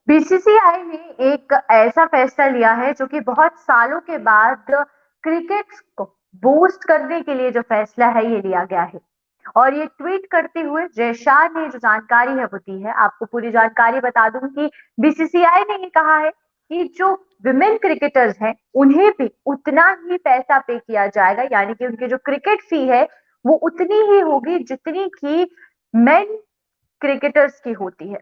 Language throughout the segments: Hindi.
बीसीसीआई ने एक ऐसा फैसला लिया है जो कि बहुत सालों के बाद क्रिकेट को बूस्ट करने के लिए जो फैसला है ये लिया गया है। और ये ट्वीट करते हुए जय शाह ने जो जानकारी है वो दी है। आपको पूरी जानकारी बता दूं कि बीसीसीआई ने ये कहा है कि जो विमेन क्रिकेटर्स हैं उन्हें भी उतना ही पैसा पे किया जाएगा, यानी कि उनकी जो क्रिकेट फी है वो उतनी ही होगी जितनी की मेन क्रिकेटर्स की होती है।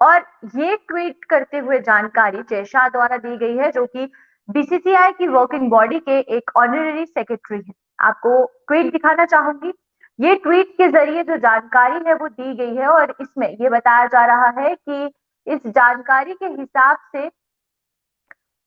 और ये ट्वीट करते हुए जानकारी जय शाह द्वारा दी गई है, जो कि बीसीसीआई की वर्किंग बॉडी के एक ऑनररी सेक्रेटरी है। आपको ट्वीट दिखाना चाहूंगी। ये ट्वीट के जरिए जो जानकारी है वो दी गई है और इसमें ये बताया जा रहा है कि इस जानकारी के हिसाब से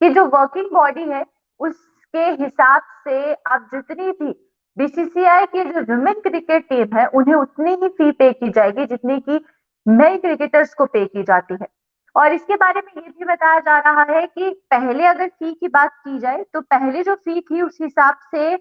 कि जो वर्किंग बॉडी है उसके हिसाब से अब जितनी भी बीसीसीआई की जो वुमेन क्रिकेट टीम है उन्हें उतनी ही फी पे की जाएगी जितनी की नए क्रिकेटर्स को पे की जाती है। और इसके बारे में ये भी बताया जा रहा है कि पहले अगर फी की बात की जाए तो पहले जो फी थी उस हिसाब से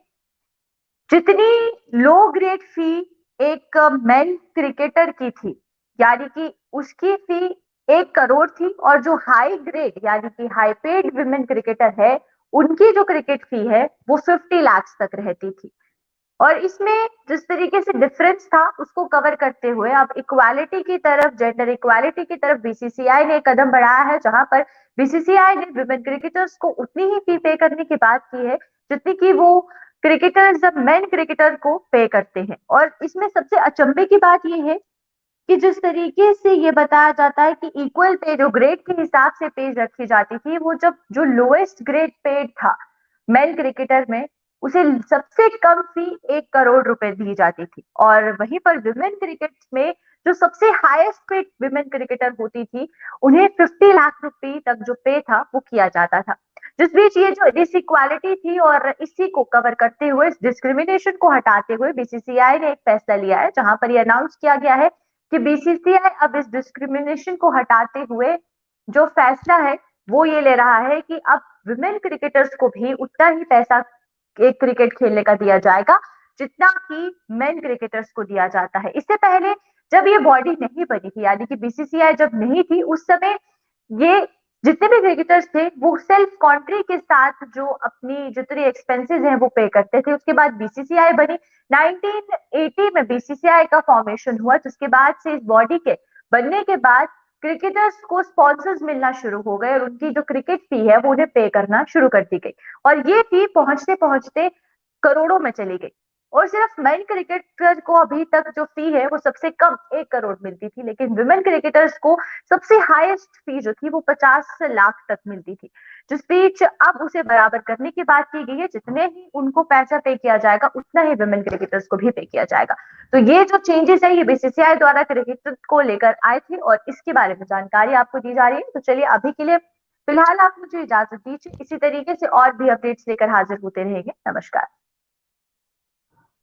जितनी लो ग्रेड फी एक मेन क्रिकेटर की थी, यानी कि उसकी फी 1 करोड़ थी, और जो हाई ग्रेड यानी कि हाई पेड विमेन क्रिकेटर है उनकी जो क्रिकेट फी है वो 50 लाख तक रहती थी। और इसमें जिस तरीके से डिफरेंस था उसको कवर करते हुए अब इक्वालिटी की तरफ, जेंडर इक्वालिटी की तरफ बीसीसीआई ने एक कदम बढ़ाया है, जहां पर बीसीसीआई ने विमेन क्रिकेटर्स को उतनी ही फी पे करने की बात की है जितनी कि वो क्रिकेटर्स जब मेन क्रिकेटर को पे करते हैं। और इसमें सबसे अचंभे की बात यह है कि जिस तरीके से ये बताया जाता है कि इक्वल पे जो ग्रेड के हिसाब से पे रखी जाती थी, वो जब जो लोएस्ट ग्रेड पेड था मेल क्रिकेटर में उसे सबसे कम फी 1 करोड़ रुपए दी जाती थी, और वहीं पर विमेन क्रिकेट में जो सबसे हाईएस्ट पेड विमेन क्रिकेटर होती थी उन्हें 50 लाख रुपए तक जो पे था वो किया जाता था। जिस बीच ये जो डिसइक्वालिटी थी और इसी को कवर करते हुए, इस डिस्क्रिमिनेशन को हटाते हुए बीसीसीआई ने एक फैसला लिया है, जहां पर यह अनाउंस किया गया है कि बीसीसीआई अब इस डिस्क्रिमिनेशन को हटाते हुए जो फैसला है वो ये ले रहा है कि अब विमेन क्रिकेटर्स को भी उतना ही पैसा एक क्रिकेट खेलने का दिया जाएगा जितना कि मेन क्रिकेटर्स को दिया जाता है। इससे पहले जब ये बॉडी नहीं बनी थी, यानी कि बीसीसीआई जब नहीं थी, उस समय ये जितने भी क्रिकेटर्स थे वो सेल्फ कॉन्ट्री के साथ जो अपनी जितनी एक्सपेंसेस हैं वो पे करते थे। उसके बाद बीसीसीआई बनी, 1980 में बीसीसीआई का फॉर्मेशन हुआ, जिसके बाद से इस बॉडी के बनने के बाद क्रिकेटर्स को स्पॉन्सर्स मिलना शुरू हो गए और उनकी जो क्रिकेट फी है वो उन्हें पे करना शुरू कर दी गई। और ये फी पहुंचते पहुंचते करोड़ों में चली गई। और सिर्फ मेन क्रिकेटर को अभी तक जो फी है वो सबसे कम 1 करोड़ मिलती थी, लेकिन विमेन क्रिकेटर्स को सबसे हाईएस्ट फी जो थी वो 50 लाख तक मिलती थी। जिस बीच अब उसे बराबर करने की बात की गई है, जितने ही उनको पैसा पे किया जाएगा उतना ही विमेन क्रिकेटर्स को भी पे किया जाएगा। तो ये जो चेंजेस है ये बीसीसीआई द्वारा क्रिकेट को लेकर आए थे और इसके बारे में जानकारी आपको दी जा रही है। तो चलिए अभी के लिए फिलहाल आप मुझे इजाजत दीजिए, इसी तरीके से और भी अपडेट्स लेकर हाजिर होते रहेंगे। नमस्कार।